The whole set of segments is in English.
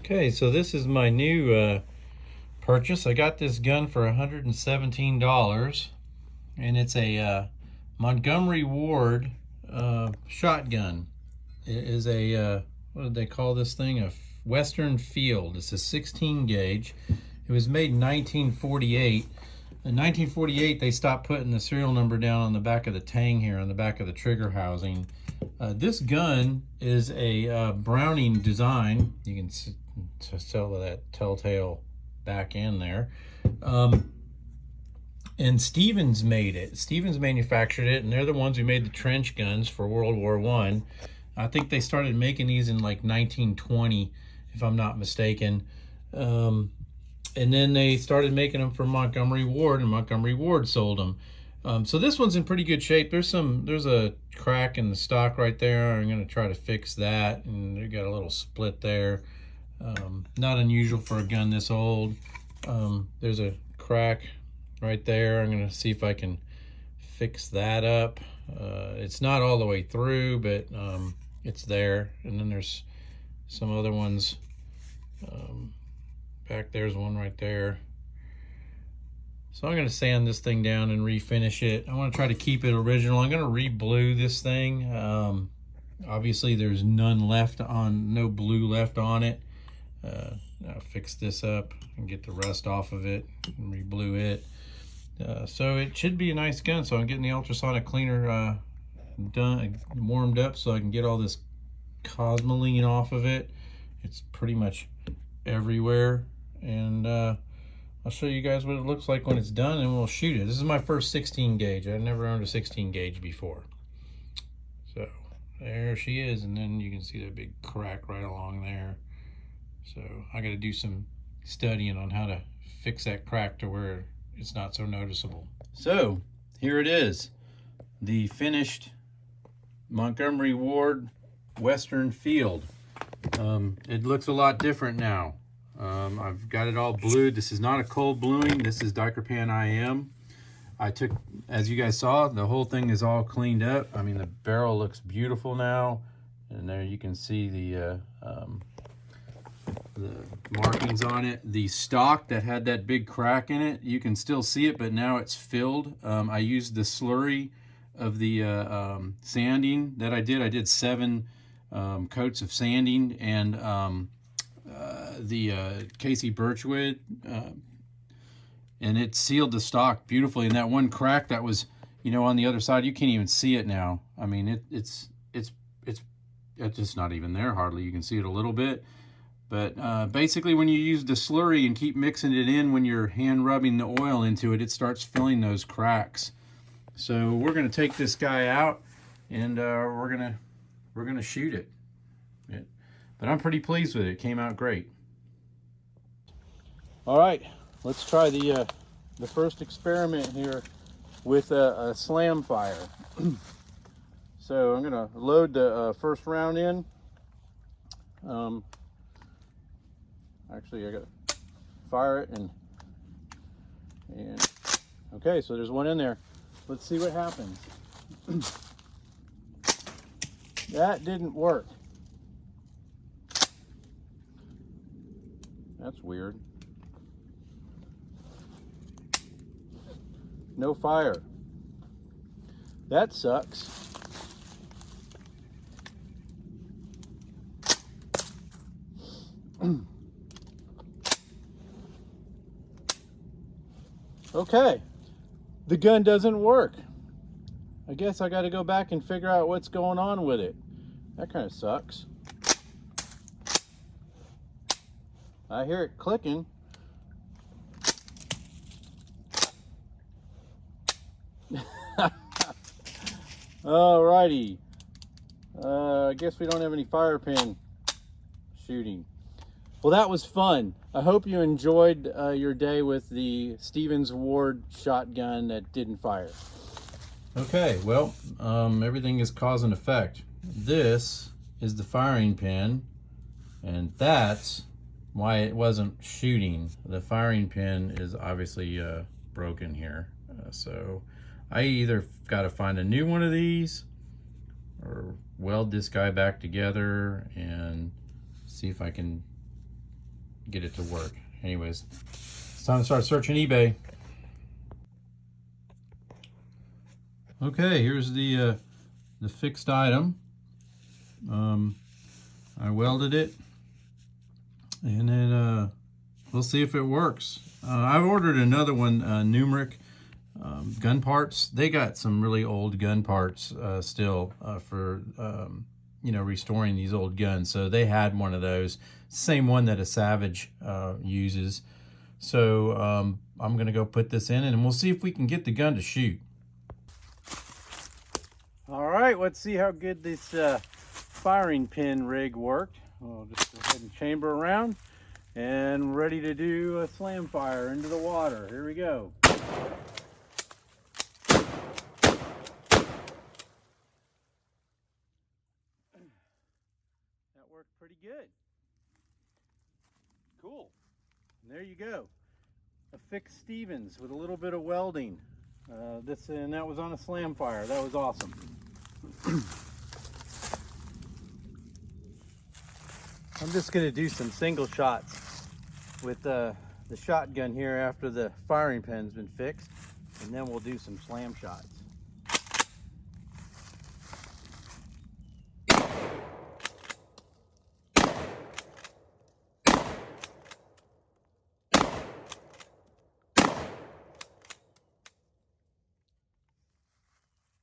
Okay, so this is my new purchase. I got this gun for $117, and it's a Montgomery Ward shotgun. It is a, what did they call this thing? A Western Field. It's a 16 gauge. It was made in 1948. In 1948, they stopped putting the serial number down on the back of the tang here, on the back of the trigger housing. This gun is a Browning design. You can tell that telltale back end there. And Stevens made it. Stevens manufactured it, and they're the ones who made the trench guns for World War I. I think they started making these in like 1920, if I'm not mistaken. And then they started making them for Montgomery Ward, and Montgomery Ward sold them. So this one's in pretty good shape. There's a crack in the stock right there. I'm going to try to fix that, and they got a little split there. Not unusual for a gun this old. There's a crack right there. I'm going to see if I can fix that up. It's not all the way through, but it's there. And then there's some other ones. Back there's one right there. So I'm going to sand this thing down and refinish it. I want to try to keep it original. I'm going to re-blue this thing. Obviously there's no blue left on it. I'll fix this up and get the rust off of it and re-blue it. So it should be a nice gun. So I'm getting the ultrasonic cleaner done, warmed up, so I can get all this cosmoline off of it. It's pretty much everywhere. And I'll show you guys what it looks like when it's done, and we'll shoot it. This is my first 16 gauge. I've never owned a 16 gauge before. So there she is, and then you can see that big crack right along there. So I got to do some studying on how to fix that crack to where it's not so noticeable. So here it is, the finished Montgomery Ward Western Field. It looks a lot different now. I've got it all blued. This is not a cold bluing. This is Dichropan IM. I took, as you guys saw, the whole thing is all cleaned up. I mean, the barrel looks beautiful now. And there you can see the markings on it. The stock that had that big crack in it, you can still see it, but now it's filled. I used the slurry of the sanding that I did. I did 7 coats of sanding, and the Casey Birchwood, and it sealed the stock beautifully. And that one crack that was, you know, on the other side, you can't even see it now. I mean, it's just not even there hardly. You can see it a little bit, but basically when you use the slurry and keep mixing it in, when you're hand rubbing the oil into it, it starts filling those cracks. So we're gonna take this guy out, and we're gonna shoot it. But I'm pretty pleased with it. It came out great. All right, let's try the first experiment here with a slam fire. So I'm gonna load the first round in. Actually, I gotta fire it, and okay, so there's one in there. Let's see what happens. That didn't work. That's weird. No fire. That sucks. Okay, the gun doesn't work. I guess I got to go back and figure out what's going on with it. That kind of sucks. I hear it clicking. Alrighty. I guess we don't have any fire pin shooting. Well, that was fun. I hope you enjoyed your day with the Stevens Ward shotgun that didn't fire. Okay, well, everything is cause and effect. This is the firing pin, and that's why it wasn't shooting. The firing pin is obviously broken here. So I either got to find a new one of these or weld this guy back together and see if I can get it to work. Anyways, it's time to start searching eBay. Okay, here's the fixed item. I welded it, and then we'll see if it works. I've ordered another one, Numeric gun parts. They got some really old gun parts still for you know, restoring these old guns. So they had one of those, same one that a Savage uses. So I'm gonna go put this in, and we'll see if we can get the gun to shoot. All right, let's see how good this firing pin rig worked. I'll just go ahead and chamber around, and ready to do a slam fire into the water. Here we go. That worked pretty good. Cool. And there you go. A fixed Stevens with a little bit of welding. And that was on a slam fire. That was awesome. I'm just going to do some single shots with the shotgun here after the firing pin's been fixed, and then we'll do some slam shots.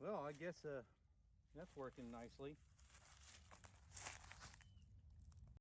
Well, I guess that's working nicely.